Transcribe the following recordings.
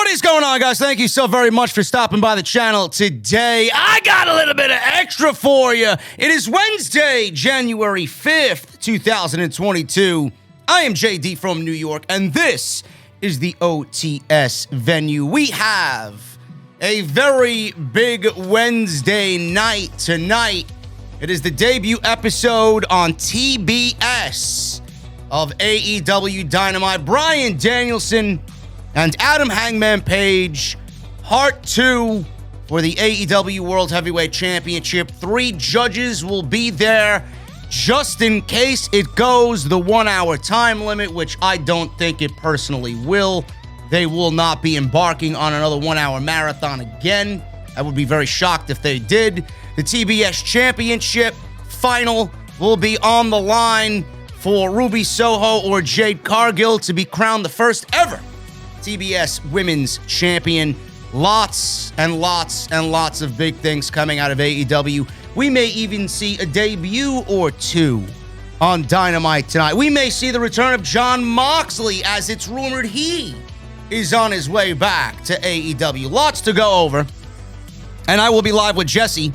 What is going on, guys? Thank you so very much for stopping by the channel today. I got a little bit of extra for you. It is Wednesday, January 5th, 2022. I am JD from New York, and this is the OTS venue. We have a very big Wednesday night tonight. It is the debut episode on TBS of AEW Dynamite. Bryan Danielson and Adam Hangman Page, Part 2 for the AEW World Heavyweight Championship. 3 judges will be there just in case it goes the 1-hour time limit, which I don't think it personally will. They will not be embarking on another 1-hour marathon again. I would be very shocked if they did. The TBS Championship final will be on the line for Ruby Soho or Jade Cargill to be crowned the first ever TBS Women's Champion. Lots and lots and lots of big things coming out of AEW. We may even see a debut or two on Dynamite tonight. We may see the return of Jon Moxley, as it's rumored he is on his way back to AEW. Lots to go over. And I will be live with Jesse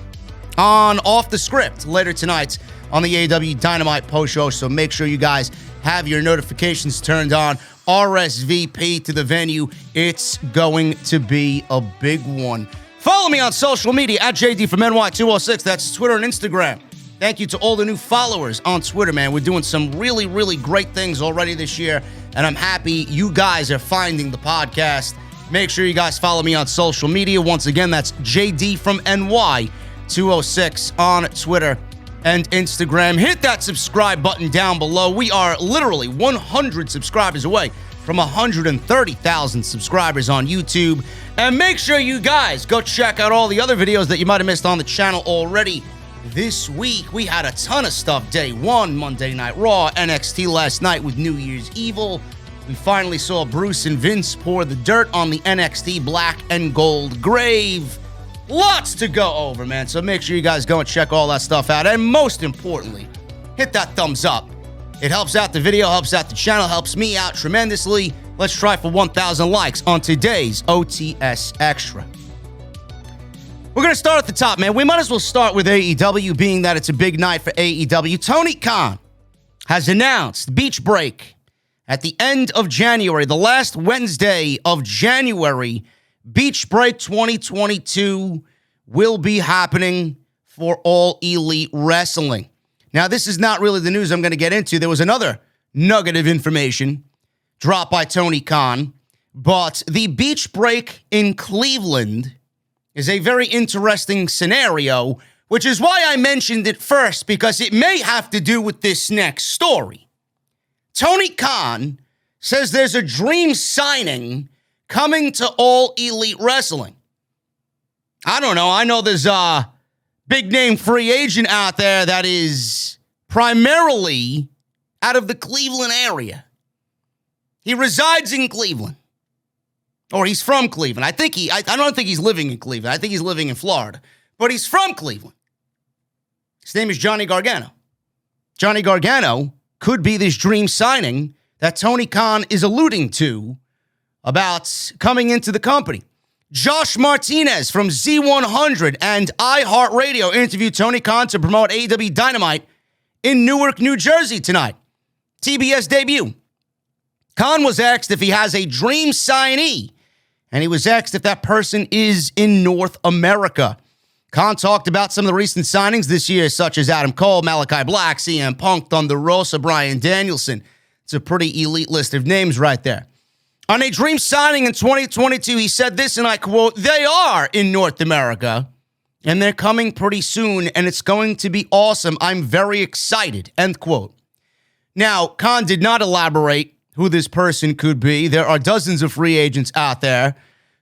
on Off the Script later tonight on the AEW Dynamite post show. So make sure you guys have your notifications turned on. RSVP to the venue. It's going to be a big one. Follow me on social media at JDfromNY206. That's Twitter and Instagram. Thank you to all the new followers on Twitter, man. We're doing some really, really great things already this year, and I'm happy you guys are finding the podcast. Make sure you guys follow me on social media. Once again, that's JDfromNY206 on Twitter and Instagram. Hit that subscribe button down below. We are literally 100 subscribers away from 130,000 subscribers on YouTube. And make sure you guys go check out all the other videos that you might have missed on the channel already. This week, we had a ton of stuff. Day 1, Monday Night Raw, NXT last night with New Year's Evil. We finally saw Bruce and Vince pour the dirt on the NXT Black and Gold grave. Lots to go over, man. So make sure you guys go and check all that stuff out. And most importantly, hit that thumbs up. It helps out the video, helps out the channel, helps me out tremendously. Let's try for 1,000 likes on today's OTS Extra. We're going to start at the top, man. We might as well start with AEW, being that it's a big night for AEW. Tony Khan has announced Beach Break at the end of January, the last Wednesday of January. Beach Break 2022 will be happening for All Elite Wrestling. Now, this is not really the news I'm going to get into. There was another nugget of information dropped by Tony Khan, but the Beach Break in Cleveland is a very interesting scenario, which is why I mentioned it first, because it may have to do with this next story. Tony Khan says there's a dream signing coming to All Elite Wrestling. I don't know. I know there's a big-name free agent out there that is primarily out of the Cleveland area. He resides in Cleveland. Or he's from Cleveland. I don't think he's living in Cleveland. I think he's living in Florida. But he's from Cleveland. His name is Johnny Gargano. Johnny Gargano could be this dream signing that Tony Khan is alluding to about coming into the company. Josh Martinez from Z100 and iHeartRadio interviewed Tony Khan to promote AEW Dynamite in Newark, New Jersey tonight. TBS debut. Khan was asked if he has a dream signee, and he was asked if that person is in North America. Khan talked about some of the recent signings this year, such as Adam Cole, Malachi Black, CM Punk, Thunder Rosa, Bryan Danielson. It's a pretty elite list of names right there. On a dream signing in 2022, he said this, and I quote, "They are in North America, and they're coming pretty soon, and it's going to be awesome. I'm very excited," end quote. Now, Khan did not elaborate who this person could be. There are dozens of free agents out there,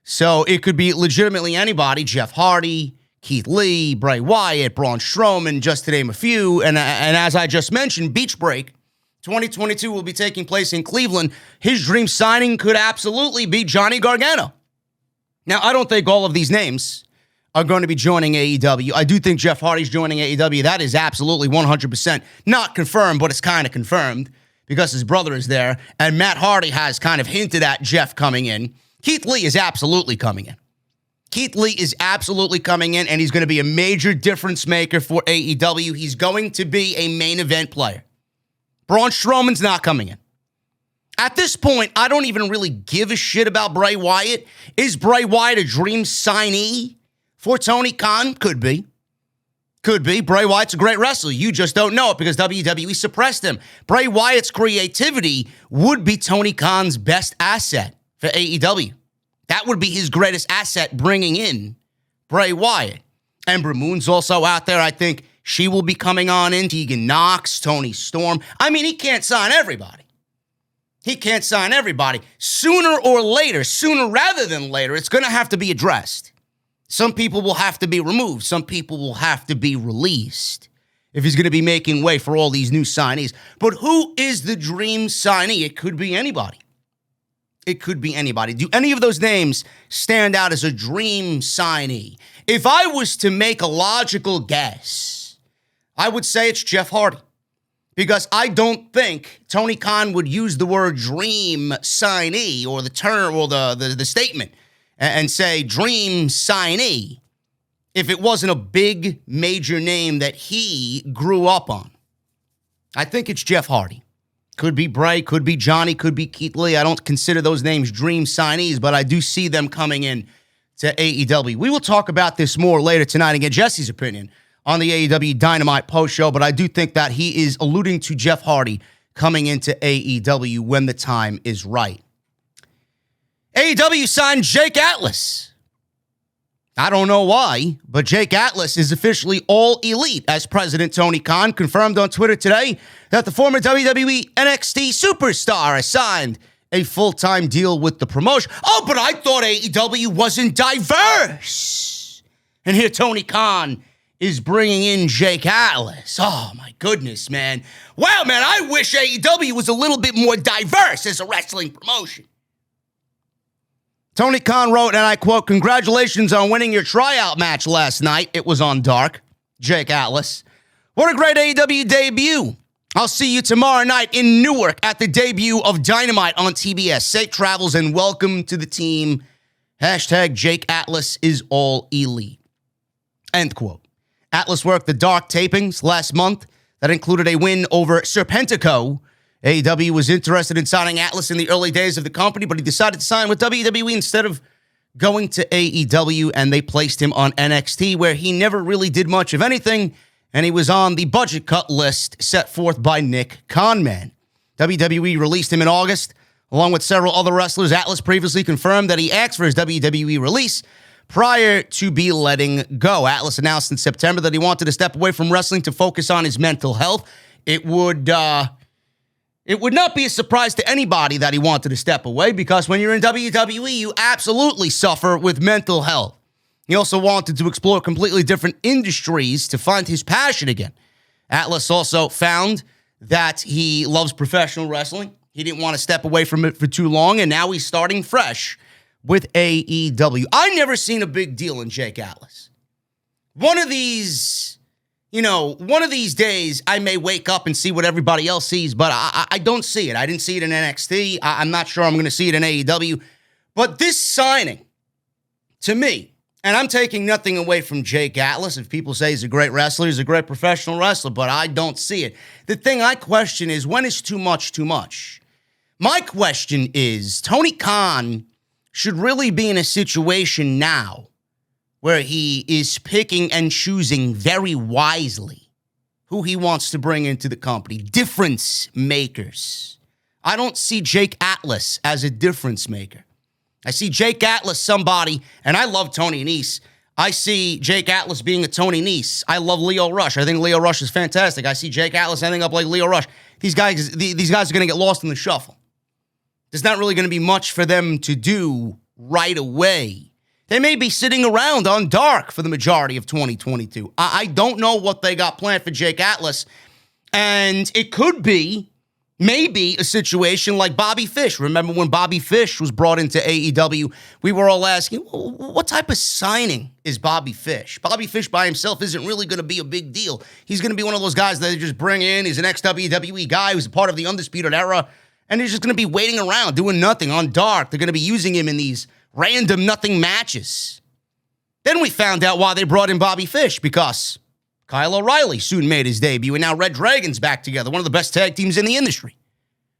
so it could be legitimately anybody. Jeff Hardy, Keith Lee, Bray Wyatt, Braun Strowman, just to name a few. And as I just mentioned, Beach Break 2022 will be taking place in Cleveland. His dream signing could absolutely be Johnny Gargano. Now, I don't think all of these names are going to be joining AEW. I do think Jeff Hardy's joining AEW. That is absolutely 100% not confirmed, but it's kind of confirmed because his brother is there. And Matt Hardy has kind of hinted at Jeff coming in. Keith Lee is absolutely coming in. Keith Lee is absolutely coming in, and he's going to be a major difference maker for AEW. He's going to be a main event player. Braun Strowman's not coming in. At this point, I don't even really give a shit about Bray Wyatt. Is Bray Wyatt a dream signee for Tony Khan? Could be. Could be. Bray Wyatt's a great wrestler. You just don't know it because WWE suppressed him. Bray Wyatt's creativity would be Tony Khan's best asset for AEW. That would be his greatest asset, bringing in Bray Wyatt. Ember Moon's also out there. I think she will be coming on in. Tegan Nox, Tony Storm. I mean, he can't sign everybody. He can't sign everybody. Sooner or later, sooner rather than later, it's going to have to be addressed. Some people will have to be removed. Some people will have to be released if he's going to be making way for all these new signees. But who is the dream signee? It could be anybody. It could be anybody. Do any of those names stand out as a dream signee? If I was to make a logical guess, I would say it's Jeff Hardy. Because I don't think Tony Khan would use the word dream signee or the term or the statement and say dream signee if it wasn't a big major name that he grew up on. I think it's Jeff Hardy. Could be Bray, could be Johnny, could be Keith Lee. I don't consider those names dream signees, but I do see them coming in to AEW. We will talk about this more later tonight and get Jesse's opinion on the AEW Dynamite post show, but I do think that he is alluding to Jeff Hardy coming into AEW when the time is right. AEW signed Jake Atlas. I don't know why, but Jake Atlas is officially all elite, as President Tony Khan confirmed on Twitter today that the former WWE NXT superstar has signed a full-time deal with the promotion. Oh, but I thought AEW wasn't diverse. And here Tony Khan is bringing in Jake Atlas. Oh, my goodness, man. Wow, man, I wish AEW was a little bit more diverse as a wrestling promotion. Tony Khan wrote, and I quote, "Congratulations on winning your tryout match last night. It was on Dark. Jake Atlas. What a great AEW debut. I'll see you tomorrow night in Newark at the debut of Dynamite on TBS. Safe travels and welcome to the team. Hashtag Jake Atlas is all elite." End quote. Atlas worked the Dark tapings last month that included a win over Serpentico. AEW was interested in signing Atlas in the early days of the company, but he decided to sign with WWE instead of going to AEW, and they placed him on NXT, where he never really did much of anything, and he was on the budget cut list set forth by Nick Khanman. WWE released him in August, along with several other wrestlers. Atlas previously confirmed that he asked for his WWE release prior to be letting go. Atlas announced in September that he wanted to step away from wrestling to focus on his mental health. It would not be a surprise to anybody that he wanted to step away, because when you're in WWE, you absolutely suffer with mental health. He also wanted to explore completely different industries to find his passion again. Atlas also found that he loves professional wrestling. He didn't want to step away from it for too long, and now he's starting fresh with AEW. I never seen a big deal in Jake Atlas. One of these days I may wake up and see what everybody else sees, but I don't see it. I didn't see it in NXT. I'm not sure I'm going to see it in AEW. But this signing, to me, and I'm taking nothing away from Jake Atlas. If people say he's a great wrestler, he's a great professional wrestler, but I don't see it. The thing I question is, when is too much too much? My question is, Tony Khan should really be in a situation now where he is picking and choosing very wisely who he wants to bring into the company. Difference makers. I don't see Jake Atlas as a difference maker. I see Jake Atlas somebody, and I love Tony Nese. I see Jake Atlas being a Tony Nese. I love Leo Rush. I think Leo Rush is fantastic. I see Jake Atlas ending up like Leo Rush. These guys are going to get lost in the shuffle. There's not really going to be much for them to do right away. They may be sitting around on Dark for the majority of 2022. I don't know what they got planned for Jake Atlas. And it could be maybe a situation like Bobby Fish. Remember when Bobby Fish was brought into AEW, we were all asking, what type of signing is Bobby Fish? Bobby Fish by himself isn't really going to be a big deal. He's going to be one of those guys that they just bring in. He's an ex-WWE guy who's a part of the Undisputed Era. And he's just going to be waiting around, doing nothing on Dark. They're going to be using him in these random nothing matches. Then we found out why they brought in Bobby Fish, because Kyle O'Reilly soon made his debut, and now Red Dragon's back together, one of the best tag teams in the industry.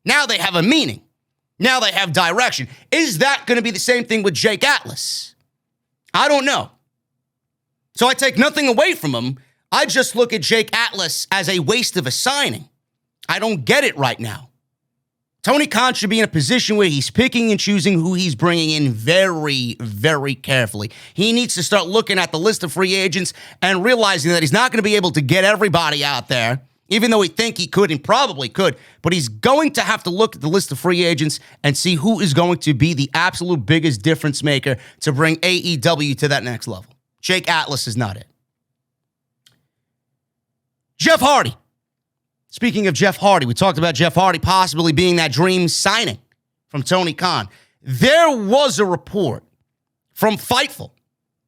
Now they have a meaning. Now they have direction. Is that going to be the same thing with Jake Atlas? I don't know. So I take nothing away from him. I just look at Jake Atlas as a waste of a signing. I don't get it right now. Tony Khan should be in a position where he's picking and choosing who he's bringing in very, very carefully. He needs to start looking at the list of free agents and realizing that he's not going to be able to get everybody out there, even though he think he could and probably could. But he's going to have to look at the list of free agents and see who is going to be the absolute biggest difference maker to bring AEW to that next level. Jake Atlas is not it. Jeff Hardy. Speaking of Jeff Hardy, we talked about Jeff Hardy possibly being that dream signing from Tony Khan. There was a report from Fightful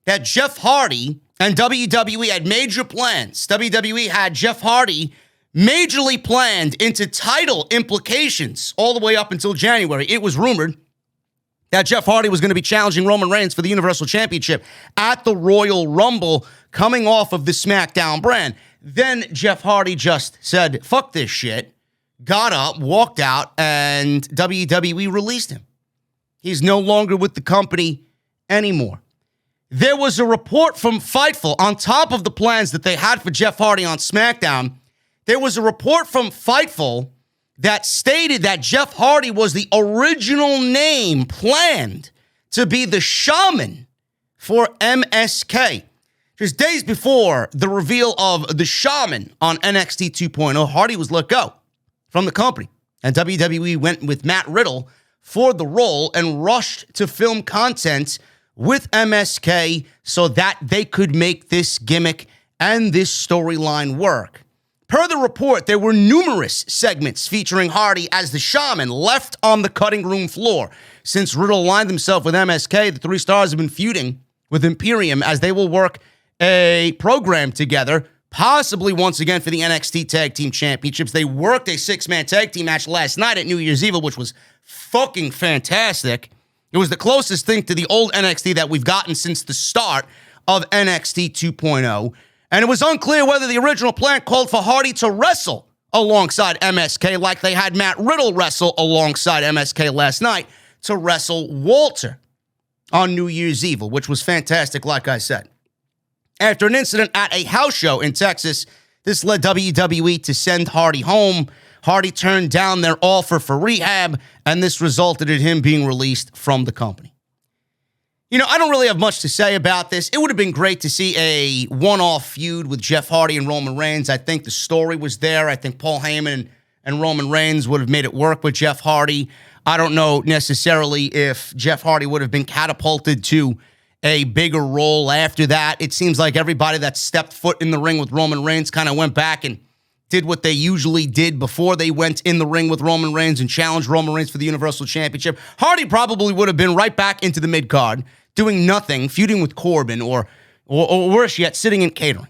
that Jeff Hardy and WWE had major plans. WWE had Jeff Hardy majorly planned into title implications all the way up until January. It was rumored that Jeff Hardy was going to be challenging Roman Reigns for the Universal Championship at the Royal Rumble coming off of the SmackDown brand. Then Jeff Hardy just said, fuck this shit, got up, walked out, and WWE released him. He's no longer with the company anymore. There was a report from Fightful on top of the plans that they had for Jeff Hardy on SmackDown. There was a report from Fightful that stated that Jeff Hardy was the original name planned to be the Shaman for MSK. Just days before the reveal of the Shaman on NXT 2.0, Hardy was let go from the company, and WWE went with Matt Riddle for the role and rushed to film content with MSK so that they could make this gimmick and this storyline work. Per the report, there were numerous segments featuring Hardy as the Shaman left on the cutting room floor. Since Riddle aligned himself with MSK, the three stars have been feuding with Imperium as they will work a program together, possibly once again for the NXT Tag Team Championships. They worked a six-man tag team match last night at New Year's Eve, which was fucking fantastic. It was the closest thing to the old NXT that we've gotten since the start of NXT 2.0. And it was unclear whether the original plan called for Hardy to wrestle alongside MSK like they had Matt Riddle wrestle alongside MSK last night to wrestle Walter on New Year's Eve, which was fantastic, like I said. After an incident at a house show in Texas, this led WWE to send Hardy home. Hardy turned down their offer for rehab, and this resulted in him being released from the company. You know, I don't really have much to say about this. It would have been great to see a one-off feud with Jeff Hardy and Roman Reigns. I think the story was there. I think Paul Heyman and Roman Reigns would have made it work with Jeff Hardy. I don't know necessarily if Jeff Hardy would have been catapulted to a bigger role after that. It seems like everybody that stepped foot in the ring with Roman Reigns kind of went back and did what they usually did before they went in the ring with Roman Reigns and challenged Roman Reigns for the Universal Championship. Hardy probably would have been right back into the mid-card, doing nothing, feuding with Corbin, or worse yet, sitting in catering.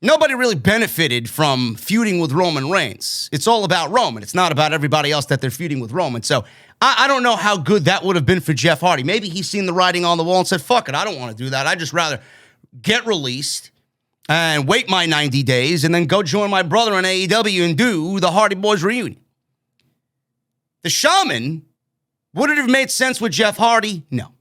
Nobody really benefited from feuding with Roman Reigns. It's all about Roman. It's not about everybody else that they're feuding with Roman. So I don't know how good that would have been for Jeff Hardy. Maybe he's seen the writing on the wall and said, fuck it, I don't want to do that. I'd just rather get released and wait my 90 days and then go join my brother in AEW and do the Hardy Boys reunion. The Shaman, would it have made sense with Jeff Hardy? No.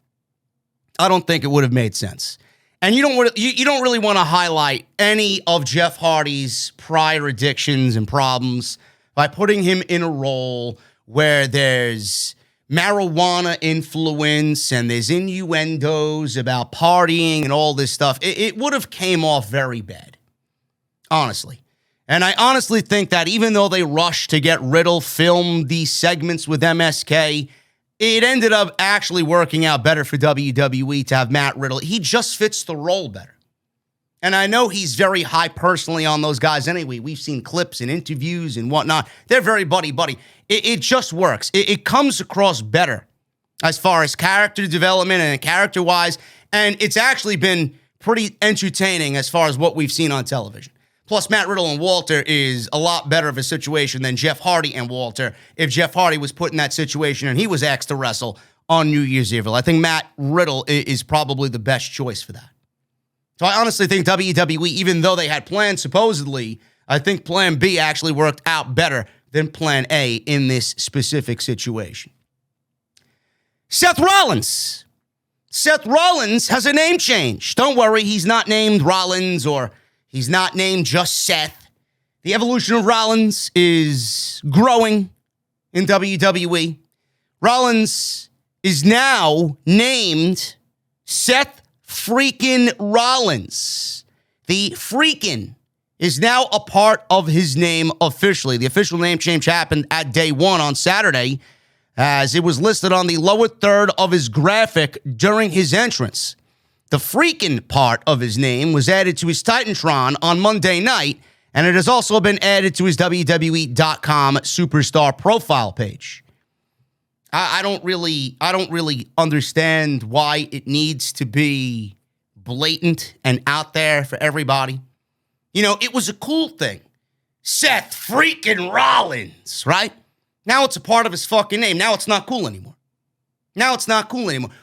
I don't think it would have made sense. And you don't really want to highlight any of Jeff Hardy's prior addictions and problems by putting him in a role where there's marijuana influence and there's innuendos about partying and all this stuff. It would have came off very bad, honestly. And I honestly think that even though they rushed to get Riddle filmed these segments with MSK, it ended up actually working out better for WWE to have Matt Riddle. He just fits the role better. And I know he's very high personally on those guys anyway. We've seen clips and interviews and whatnot. They're very buddy-buddy. It just works. It comes across better as far as character development and character-wise. And it's actually been pretty entertaining as far as what we've seen on television. Plus, Matt Riddle and Walter is a lot better of a situation than Jeff Hardy and Walter if Jeff Hardy was put in that situation and he was asked to wrestle on New Year's Eve. I think Matt Riddle is probably the best choice for that. So I honestly think WWE, even though they had plans supposedly, I think Plan B actually worked out better than Plan A in this specific situation. Seth Rollins. Seth Rollins has a name change. Don't worry, he's not named Rollins or he's not named just Seth. The evolution of Rollins is growing in WWE. Rollins is now named Seth freaking Rollins. The freaking is now a part of his name officially. The official name change happened at day one on Saturday, as it was listed on the lower third of his graphic during his entrance. The freaking part of his name was added to his Titantron on Monday night, and it has also been added to his WWE.com superstar profile page. I don't really understand why it needs to be blatant and out there for everybody. You know, it was a cool thing. Seth freaking Rollins, right? Now it's a part of his fucking name. Now it's not cool anymore.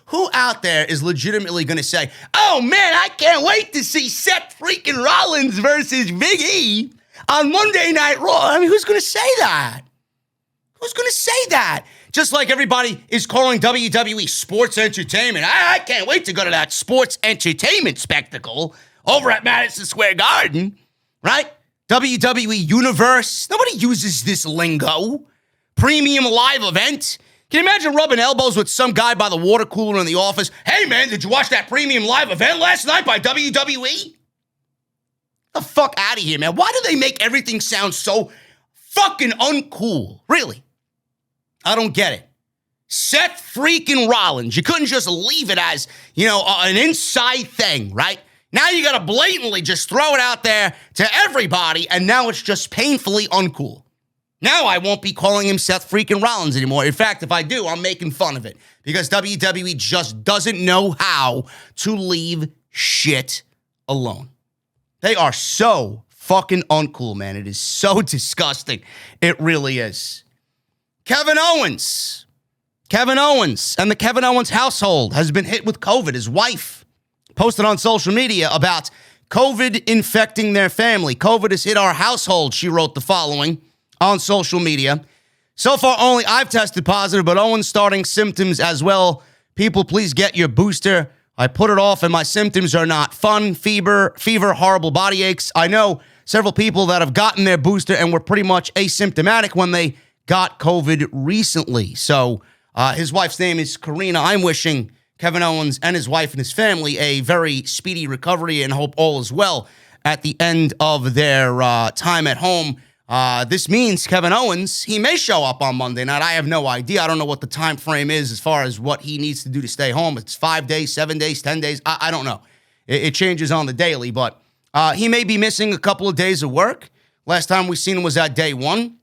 Who out there is legitimately going to say, oh man, I can't wait to see Seth freaking Rollins versus Big E on Monday Night Raw? I mean, who's going to say that? Just like everybody is calling WWE sports entertainment. I can't wait to go to that sports entertainment spectacle over at Madison Square Garden, right? WWE Universe. Nobody uses this lingo. Premium live event. Can you imagine rubbing elbows with some guy by the water cooler in the office? Hey, man, did you watch that premium live event last night by WWE? The fuck out of here, man. Why do they make everything sound so fucking uncool? Really? I don't get it. Seth freaking Rollins. You couldn't just leave it as, an inside thing, right? Now you got to blatantly just throw it out there to everybody, and now it's just painfully uncool. Now I won't be calling him Seth freaking Rollins anymore. In fact, if I do, I'm making fun of it because WWE just doesn't know how to leave shit alone. They are so fucking uncool, man. It is so disgusting. It really is. Kevin Owens and the Kevin Owens household has been hit with COVID. His wife posted on social media about COVID infecting their family. COVID has hit our household, she wrote the following on social media. So far, only I've tested positive, but Owens starting symptoms as well. People, please get your booster. I put it off and my symptoms are not fun. Fever, horrible body aches. I know several people that have gotten their booster and were pretty much asymptomatic when they got COVID recently. So his wife's name is Karina. I'm wishing Kevin Owens and his wife and his family a very speedy recovery and hope all is well at the end of their time at home. This means Kevin Owens, he may show up on Monday night. I have no idea. I don't know what the time frame is as far as what he needs to do to stay home. It's 5 days, 7 days, 10 days. I don't know. It changes on the daily, but he may be missing a couple of days of work. Last time we seen him was at day one.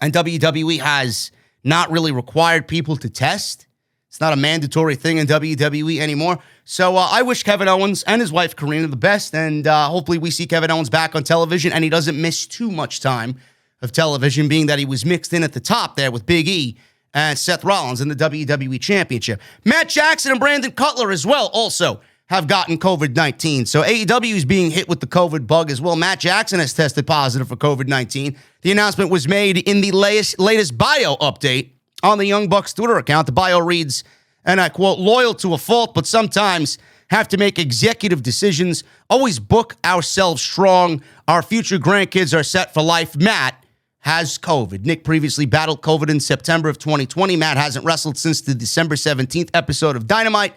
And WWE has not really required people to test. It's not a mandatory thing in WWE anymore. So I wish Kevin Owens and his wife, Karina, the best. And hopefully we see Kevin Owens back on television and he doesn't miss too much time of television, being that he was mixed in at the top there with Big E and Seth Rollins in the WWE Championship. Matt Jackson and Brandon Cutler as well also have gotten COVID-19. So AEW is being hit with the COVID bug as well. Matt Jackson has tested positive for COVID-19. The announcement was made in the latest bio update on the Young Bucks Twitter account. The bio reads, and I quote, loyal to a fault, but sometimes have to make executive decisions. Always book ourselves strong. Our future grandkids are set for life. Matt has COVID. Nick previously battled COVID in September of 2020. Matt hasn't wrestled since the December 17th episode of Dynamite.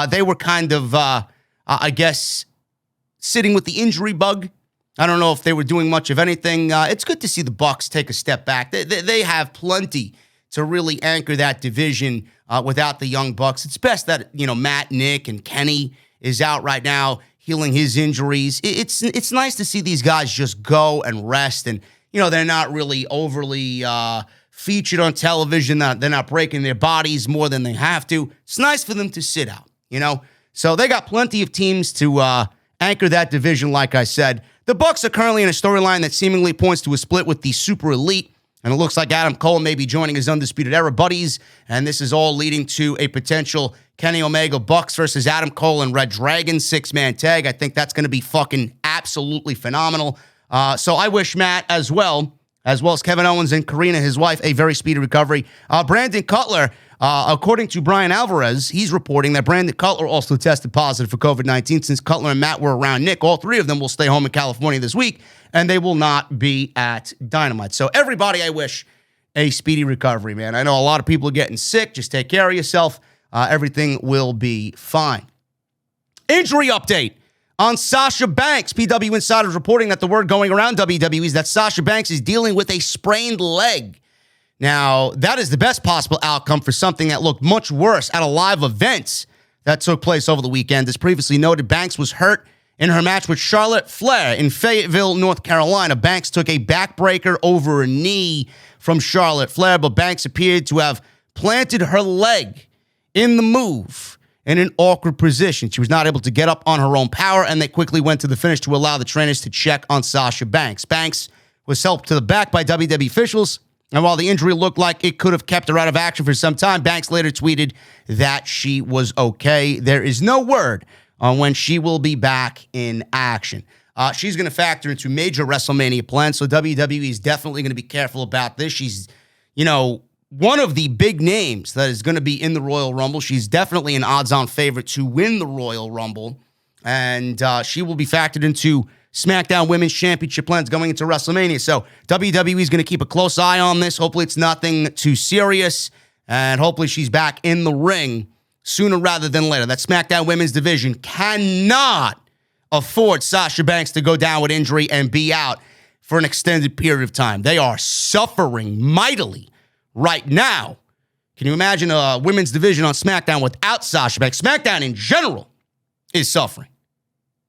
They were kind of, I guess, sitting with the injury bug. I don't know if they were doing much of anything. It's good to see the Bucks take a step back. They have plenty to really anchor that division without the Young Bucks. It's best that, Matt, Nick, and Kenny is out right now healing his injuries. It's nice to see these guys just go and rest, and, they're not really overly featured on television. They're not breaking their bodies more than they have to. It's nice for them to sit out, So they got plenty of teams to anchor that division, like I said. The Bucks are currently in a storyline that seemingly points to a split with the Super Elite, and it looks like Adam Cole may be joining his Undisputed Era buddies, and this is all leading to a potential Kenny Omega Bucks versus Adam Cole and Red Dragon 6-man tag. I think that's going to be fucking absolutely phenomenal. So I wish Matt as well as Kevin Owens and Karina, his wife, a very speedy recovery. Brandon Cutler, according to Brian Alvarez, he's reporting that Brandon Cutler also tested positive for COVID-19 since Cutler and Matt were around Nick. All three of them will stay home in California this week, and they will not be at Dynamite. So everybody, I wish a speedy recovery, man. I know a lot of people are getting sick. Just take care of yourself. Everything will be fine. Injury update on Sasha Banks. PW Insider is reporting that the word going around WWE is that Sasha Banks is dealing with a sprained leg. Now, that is the best possible outcome for something that looked much worse at a live event that took place over the weekend. As previously noted, Banks was hurt in her match with Charlotte Flair in Fayetteville, North Carolina. Banks took a backbreaker over a knee from Charlotte Flair, but Banks appeared to have planted her leg in the move in an awkward position. She was not able to get up on her own power, and they quickly went to the finish to allow the trainers to check on Sasha Banks. Banks was helped to the back by WWE officials, and while the injury looked like it could have kept her out of action for some time, Banks later tweeted that she was okay. There is no word on when she will be back in action. She's going to factor into major WrestleMania plans, so WWE is definitely going to be careful about this. She's, one of the big names that is going to be in the Royal Rumble. She's definitely an odds-on favorite to win the Royal Rumble, and she will be factored into SmackDown Women's Championship plans going into WrestleMania. So WWE is going to keep a close eye on this. Hopefully it's nothing too serious, and hopefully she's back in the ring sooner rather than later. That SmackDown Women's division cannot afford Sasha Banks to go down with injury and be out for an extended period of time. They are suffering mightily right now. Can you imagine a women's division on SmackDown without Sasha Banks? SmackDown in general is suffering.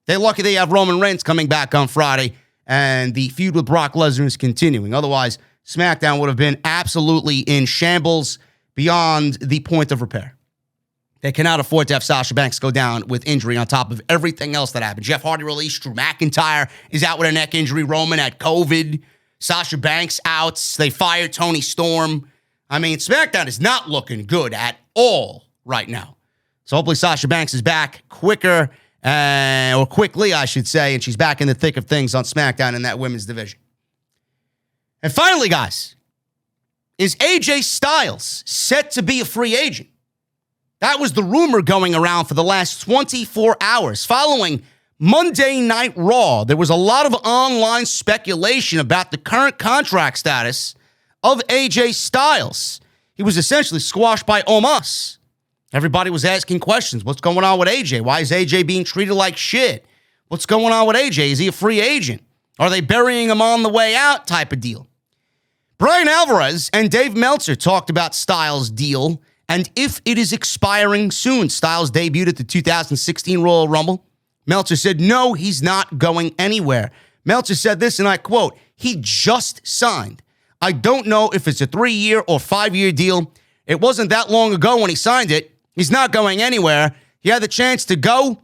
They're lucky they have Roman Reigns coming back on Friday, and the feud with Brock Lesnar is continuing. Otherwise, SmackDown would have been absolutely in shambles beyond the point of repair. They cannot afford to have Sasha Banks go down with injury on top of everything else that happened. Jeff Hardy released. Drew McIntyre is out with a neck injury. Roman had COVID. Sasha Banks out. They fired Tony Storm. I mean, SmackDown is not looking good at all right now. So hopefully Sasha Banks is back quicker, or quickly, I should say, and she's back in the thick of things on SmackDown in that women's division. And finally, guys, is AJ Styles set to be a free agent? That was the rumor going around for the last 24 hours. Following Monday Night Raw, there was a lot of online speculation about the current contract status of AJ Styles. He was essentially squashed by Omos. Everybody was asking questions. What's going on with AJ? Why is AJ being treated like shit? What's going on with AJ? Is he a free agent? Are they burying him on the way out type of deal? Brian Alvarez and Dave Meltzer talked about Styles' deal and if it is expiring soon. Styles debuted at the 2016 Royal Rumble. Meltzer said, no, he's not going anywhere. Meltzer said this, and I quote, he just signed. I don't know if it's a 3-year or 5-year deal. It wasn't that long ago when he signed it. He's not going anywhere. He had the chance to go,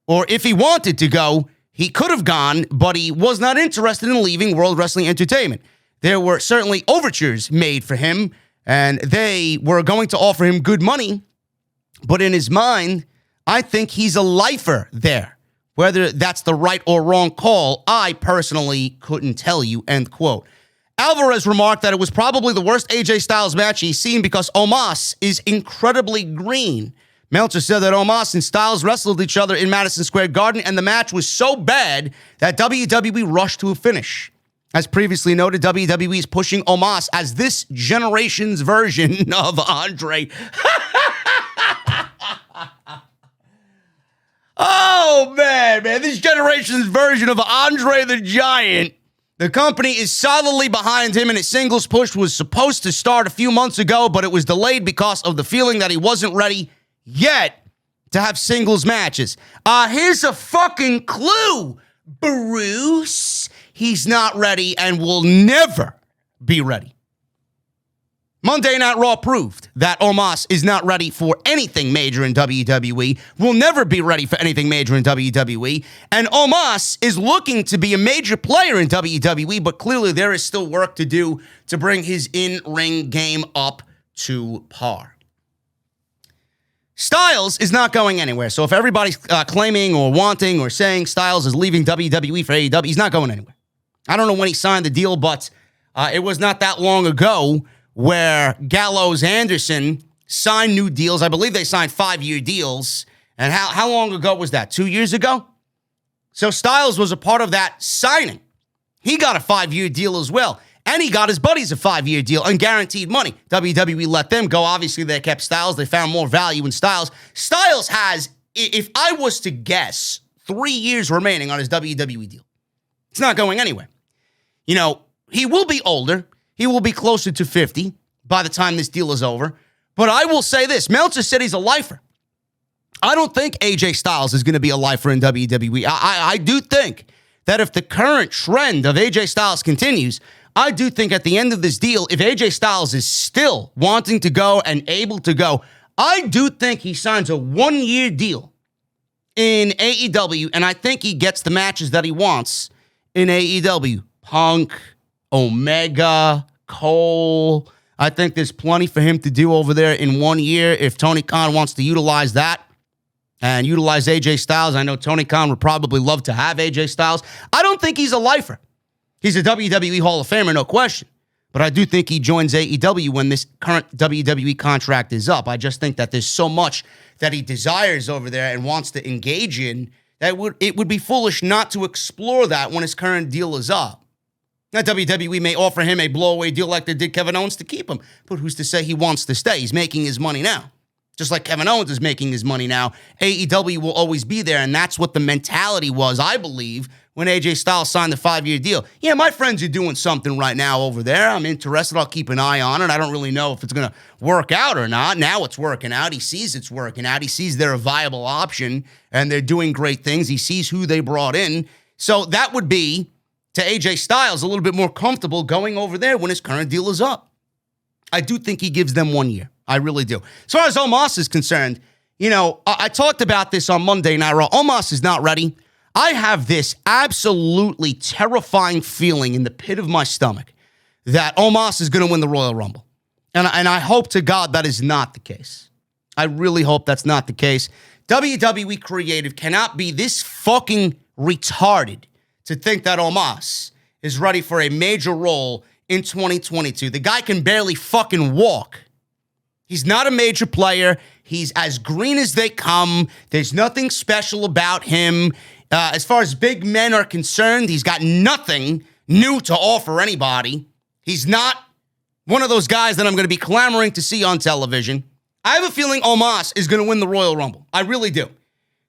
or if he wanted to go, he could have gone, but he was not interested in leaving World Wrestling Entertainment. There were certainly overtures made for him, and they were going to offer him good money, but in his mind, I think he's a lifer there. Whether that's the right or wrong call, I personally couldn't tell you, end quote. Alvarez remarked that it was probably the worst AJ Styles match he's seen because Omos is incredibly green. Meltzer said that Omos and Styles wrestled each other in Madison Square Garden, and the match was so bad that WWE rushed to a finish. As previously noted, WWE is pushing Omos as this generation's version of Andre. Oh, man, this generation's version of Andre the Giant. The company is solidly behind him, and his singles push was supposed to start a few months ago, but it was delayed because of the feeling that he wasn't ready yet to have singles matches. Here's a fucking clue, Bruce. He's not ready and will never be ready. Monday Night Raw proved that Omos is not ready for anything major in WWE, will never be ready for anything major in WWE, and Omos is looking to be a major player in WWE, but clearly there is still work to do to bring his in-ring game up to par. Styles is not going anywhere, so if everybody's claiming or wanting or saying Styles is leaving WWE for AEW, he's not going anywhere. I don't know when he signed the deal, but it was not that long ago where Gallows Anderson signed new deals. I believe they signed 5-year deals. And how long ago was that? 2 years ago? So Styles was a part of that signing. He got a 5-year deal as well. And he got his buddies a 5-year deal and guaranteed money. WWE let them go. Obviously, they kept Styles. They found more value in Styles. Styles has, if I was to guess, 3 years remaining on his WWE deal. It's not going anywhere. You know, he will be older. He will be closer to 50 by the time this deal is over. But I will say this. Meltzer said he's a lifer. I don't think AJ Styles is going to be a lifer in WWE. I do think that if the current trend of AJ Styles continues, I do think at the end of this deal, if AJ Styles is still wanting to go and able to go, I do think he signs a 1-year deal in AEW, and I think he gets the matches that he wants in AEW. Punk, Omega, Cole. I think there's plenty for him to do over there in 1 year if Tony Khan wants to utilize that and utilize AJ Styles. I know Tony Khan would probably love to have AJ Styles. I don't think he's a lifer. He's a WWE Hall of Famer, no question. But I do think he joins AEW when this current WWE contract is up. I just think that there's so much that he desires over there and wants to engage in that it would be foolish not to explore that when his current deal is up. Now, WWE may offer him a blowaway deal like they did Kevin Owens to keep him, but who's to say he wants to stay? He's making his money now. Just like Kevin Owens is making his money now, AEW will always be there, and that's what the mentality was, I believe, when AJ Styles signed the 5-year deal. Yeah, my friends are doing something right now over there. I'm interested. I'll keep an eye on it. I don't really know if it's going to work out or not. Now it's working out. He sees it's working out. He sees they're a viable option, and they're doing great things. He sees who they brought in. So that would be, to AJ Styles, a little bit more comfortable going over there when his current deal is up. I do think he gives them 1 year. I really do. As far as Omos is concerned, you know, I talked about this on Monday Night Raw. Omos is not ready. I have this absolutely terrifying feeling in the pit of my stomach that Omos is going to win the Royal Rumble. And I hope to God that is not the case. I really hope that's not the case. WWE Creative cannot be this fucking retarded to think that Omos is ready for a major role in 2022. The guy can barely fucking walk. He's not a major player. He's as green as they come. There's nothing special about him. As far as big men are concerned, he's got nothing new to offer anybody. He's not one of those guys that I'm going to be clamoring to see on television. I have a feeling Omos is going to win the Royal Rumble. I really do.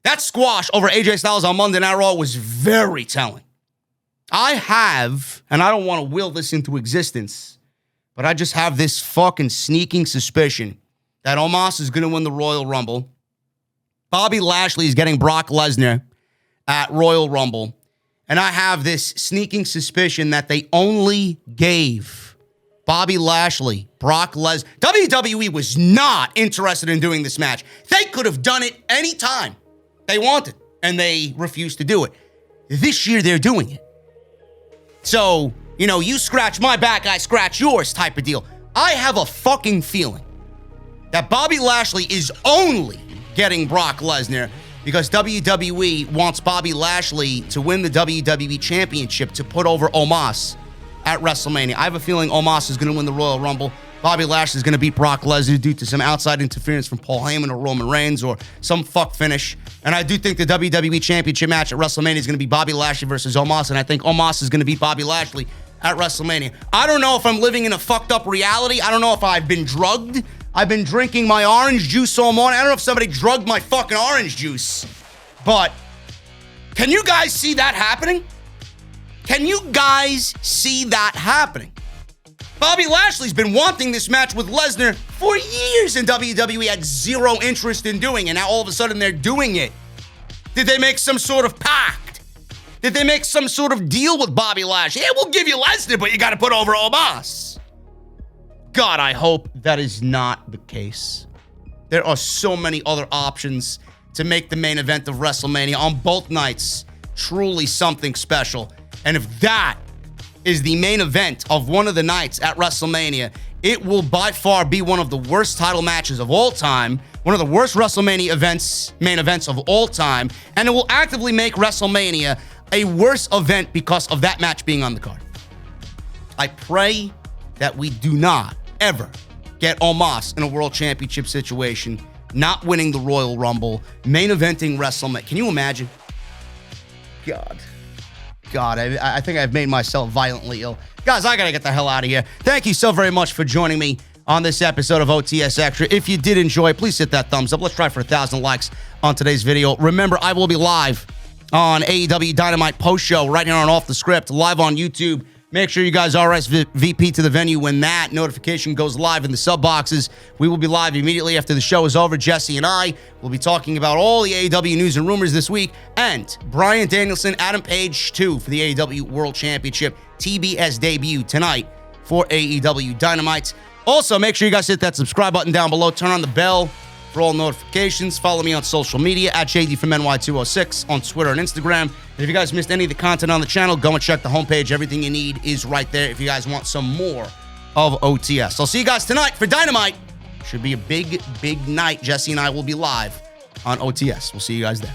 That squash over AJ Styles on Monday Night Raw was very telling. I have, and I don't want to will this into existence, but I just have this fucking sneaking suspicion that Omos is going to win the Royal Rumble. Bobby Lashley is getting Brock Lesnar at Royal Rumble. And I have this sneaking suspicion that they only gave Bobby Lashley, Brock Lesnar. WWE was not interested in doing this match. They could have done it anytime they wanted, and they refused to do it. This year, they're doing it. So, you know, you scratch my back, I scratch yours type of deal. I have a fucking feeling that Bobby Lashley is only getting Brock Lesnar because WWE wants Bobby Lashley to win the WWE Championship to put over Omos at WrestleMania. I have a feeling Omos is going to win the Royal Rumble. Bobby Lashley is going to beat Brock Lesnar due to some outside interference from Paul Heyman or Roman Reigns or some fuck finish. And I do think the WWE Championship match at WrestleMania is going to be Bobby Lashley versus Omos, and I think Omos is going to beat Bobby Lashley at WrestleMania. I don't know if I'm living in a fucked up reality. I don't know if I've been drugged. I've been drinking my orange juice all morning. I don't know if somebody drugged my fucking orange juice. But can you guys see that happening? Can you guys see that happening? Bobby Lashley's been wanting this match with Lesnar for years, and WWE had zero interest in doing it. Now all of a sudden they're doing it. Did they make some sort of pact? Did they make some sort of deal with Bobby Lashley? Yeah, we'll give you Lesnar, but you got to put over Omos. God, I hope that is not the case. There are so many other options to make the main event of WrestleMania on both nights truly something special. And if that is the main event of one of the nights at WrestleMania, it will by far be one of the worst title matches of all time, one of the worst WrestleMania main events of all time, and it will actively make WrestleMania a worse event because of that match being on the card. I pray that we do not ever get Omos in a world championship situation, not winning the Royal Rumble, main eventing WrestleMania. Can you imagine? God, I think I've made myself violently ill. Guys, I gotta get the hell out of here. Thank you so very much for joining me on this episode of OTS Extra. If you did enjoy, please hit that thumbs up. Let's try for 1,000 likes on today's video. Remember, I will be live on AEW Dynamite post-show right here on Off the Script, live on YouTube. Make sure you guys RSVP to the venue when that notification goes live in the sub boxes. We will be live immediately after the show is over. Jesse and I will be talking about all the AEW news and rumors this week. And Bryan Danielson, Adam Page 2 for the AEW World Championship TBS debut tonight for AEW Dynamite. Also, make sure you guys hit that subscribe button down below. Turn on the bell for all notifications. Follow me on social media at JDfromNY206 on Twitter and Instagram. And if you guys missed any of the content on the channel, go and check the homepage. Everything you need is right there if you guys want some more of OTS. I'll see you guys tonight for Dynamite. Should be a big, big night. Jesse and I will be live on OTS. We'll see you guys there.